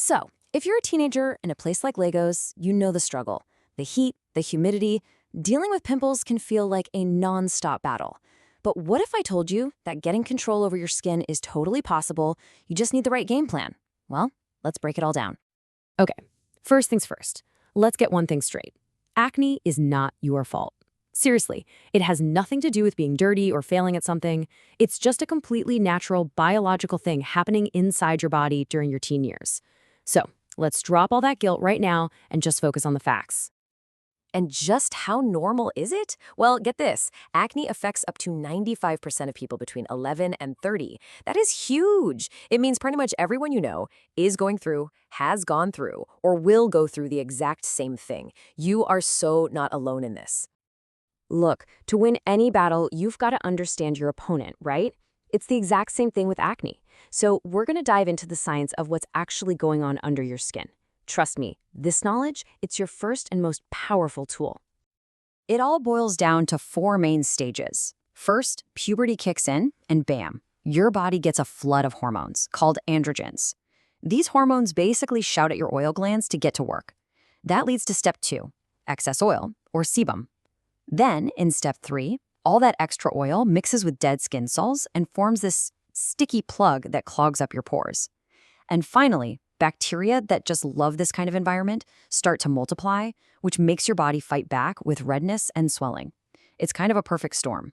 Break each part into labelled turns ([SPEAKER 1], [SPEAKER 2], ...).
[SPEAKER 1] So, if you're a teenager in a place like Lagos, you know the struggle. The heat, the humidity, dealing with pimples can feel like a non-stop battle. But what if I told you that getting control over your skin is totally possible, you just need the right game plan? Well, let's break it all down.
[SPEAKER 2] Okay, first things first. Let's get one thing straight. Acne is not your fault. Seriously, it has nothing to do with being dirty or failing at something. It's just a completely natural biological thing happening inside your body during your teen years. So, let's drop all that guilt right now and just focus on the facts.
[SPEAKER 1] And just how normal is it? Well, get this. Acne affects up to 95% of people between 11 and 30. That is huge. It means pretty much everyone you know is going through, has gone through, or will go through the exact same thing. You are so not alone in this. Look, to win any battle, you've got to understand your opponent, right? It's the exact same thing with acne. So we're going to dive into the science of what's actually going on under your skin. Trust me, this knowledge, it's your first and most powerful tool. It all boils down to 4 main stages. First, puberty kicks in, and bam, your body gets a flood of hormones, called androgens. These hormones basically shout at your oil glands to get to work. That leads to step 2, excess oil, or sebum. Then, in step 3, all that extra oil mixes with dead skin cells and forms this sticky plug that clogs up your pores. And finally, bacteria that just love this kind of environment start to multiply, which makes your body fight back with redness and swelling. It's kind of a perfect storm.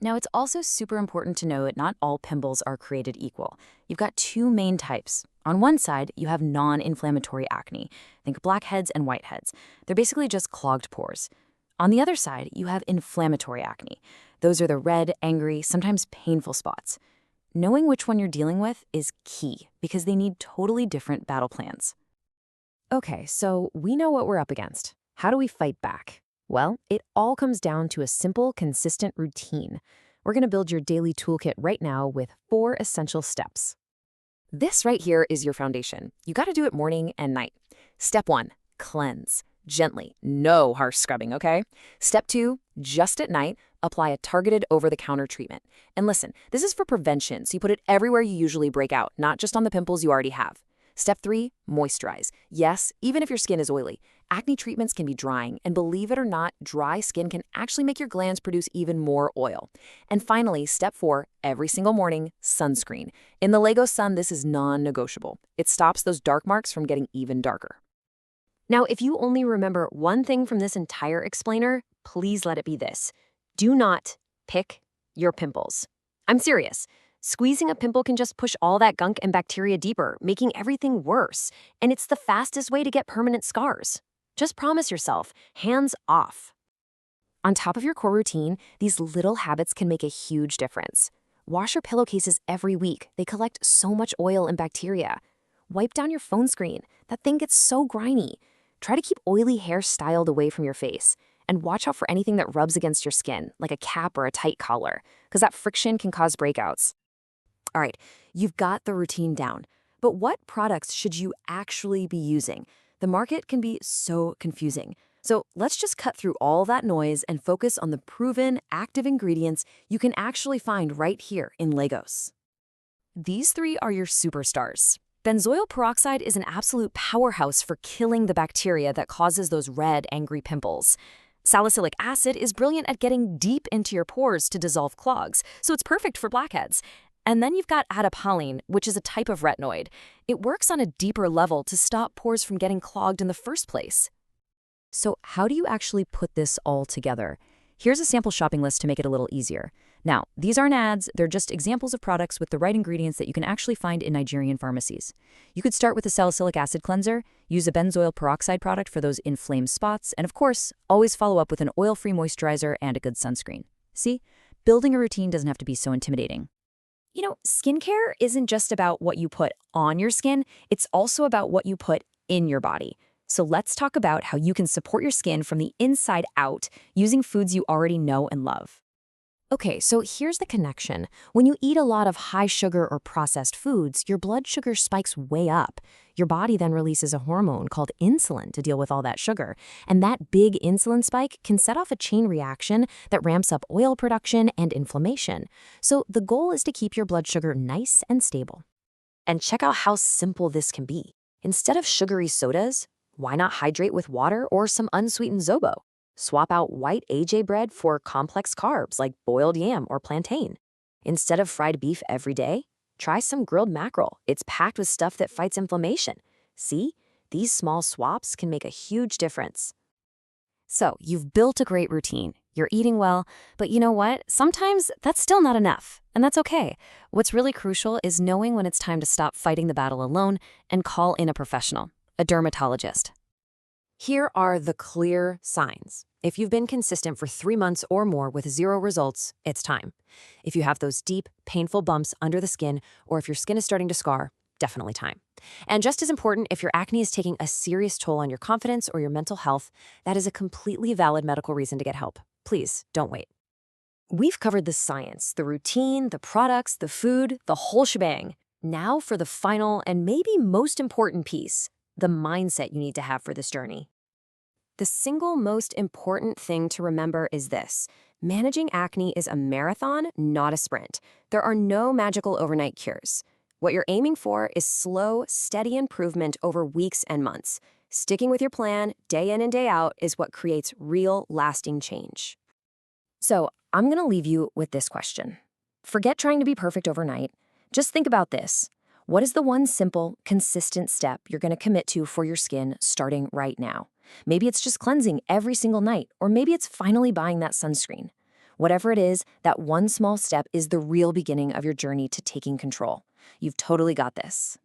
[SPEAKER 1] Now, it's also super important to know that not all pimples are created equal. You've got 2 main types. On one side, you have non-inflammatory acne. Think blackheads and whiteheads. They're basically just clogged pores. On the other side, you have inflammatory acne. Those are the red, angry, sometimes painful spots. Knowing which one you're dealing with is key because they need totally different battle plans. Okay, so we know what we're up against. How do we fight back? Well, it all comes down to a simple, consistent routine. We're going to build your daily toolkit right now with 4 essential steps. This right here is your foundation. You got to do it morning and night. Step 1, cleanse. Gently, no harsh scrubbing, okay? Step 2, just at night, apply a targeted over-the-counter treatment. And listen, this is for prevention, so you put it everywhere you usually break out, not just on the pimples you already have. Step 3, moisturize. Yes, even if your skin is oily, acne treatments can be drying, and believe it or not, dry skin can actually make your glands produce even more oil. And finally, step 4, every single morning, sunscreen. In the Lagos sun, this is non-negotiable. It stops those dark marks from getting even darker. Now, if you only remember one thing from this entire explainer, please let it be this. Do not pick your pimples. I'm serious. Squeezing a pimple can just push all that gunk and bacteria deeper, making everything worse. And it's the fastest way to get permanent scars. Just promise yourself, hands off. On top of your core routine, these little habits can make a huge difference. Wash your pillowcases every week. They collect so much oil and bacteria. Wipe down your phone screen. That thing gets so grimy. Try to keep oily hair styled away from your face. And watch out for anything that rubs against your skin, like a cap or a tight collar, because that friction can cause breakouts. All right, you've got the routine down. But what products should you actually be using? The market can be so confusing. So let's just cut through all that noise and focus on the proven, active ingredients you can actually find right here in Lagos. These 3 are your superstars. Benzoyl peroxide is an absolute powerhouse for killing the bacteria that causes those red, angry pimples. Salicylic acid is brilliant at getting deep into your pores to dissolve clogs, so it's perfect for blackheads. And then you've got adipoline, which is a type of retinoid. It works on a deeper level to stop pores from getting clogged in the first place. So how do you actually put this all together? Here's a sample shopping list to make it a little easier. Now, these aren't ads, they're just examples of products with the right ingredients that you can actually find in Nigerian pharmacies. You could start with a salicylic acid cleanser, use a benzoyl peroxide product for those inflamed spots, and of course, always follow up with an oil-free moisturizer and a good sunscreen. See, building a routine doesn't have to be so intimidating. You know, skincare isn't just about what you put on your skin, it's also about what you put in your body. So let's talk about how you can support your skin from the inside out using foods you already know and love. Okay, so here's the connection. When you eat a lot of high sugar or processed foods, your blood sugar spikes way up. Your body then releases a hormone called insulin to deal with all that sugar. And that big insulin spike can set off a chain reaction that ramps up oil production and inflammation. So the goal is to keep your blood sugar nice and stable. And check out how simple this can be. Instead of sugary sodas, why not hydrate with water or some unsweetened Zobo? Swap out white AJ bread for complex carbs like boiled yam or plantain. Instead of fried beef every day, try some grilled mackerel. It's packed with stuff that fights inflammation. See? These small swaps can make a huge difference.
[SPEAKER 2] So, you've built a great routine. You're eating well, but you know what? Sometimes that's still not enough, and that's okay. What's really crucial is knowing when it's time to stop fighting the battle alone and call in a professional, a dermatologist.
[SPEAKER 1] Here are the clear signs. If you've been consistent for 3 months or more with zero results, it's time. If you have those deep, painful bumps under the skin, or if your skin is starting to scar, definitely time. And just as important, if your acne is taking a serious toll on your confidence or your mental health, that is a completely valid medical reason to get help. Please don't wait. We've covered the science, the routine, the products, the food, the whole shebang. Now for the final and maybe most important piece, the mindset you need to have for this journey. The single most important thing to remember is this: managing acne is a marathon, not a sprint. There are no magical overnight cures. What you're aiming for is slow, steady improvement over weeks and months. Sticking with your plan, day in and day out, is what creates real, lasting change. So, I'm going to leave you with this question. Forget trying to be perfect overnight. Just think about this. What is the one simple, consistent step you're going to commit to for your skin starting right now? Maybe it's just cleansing every single night, or maybe it's finally buying that sunscreen. Whatever it is, that one small step is the real beginning of your journey to taking control. You've totally got this.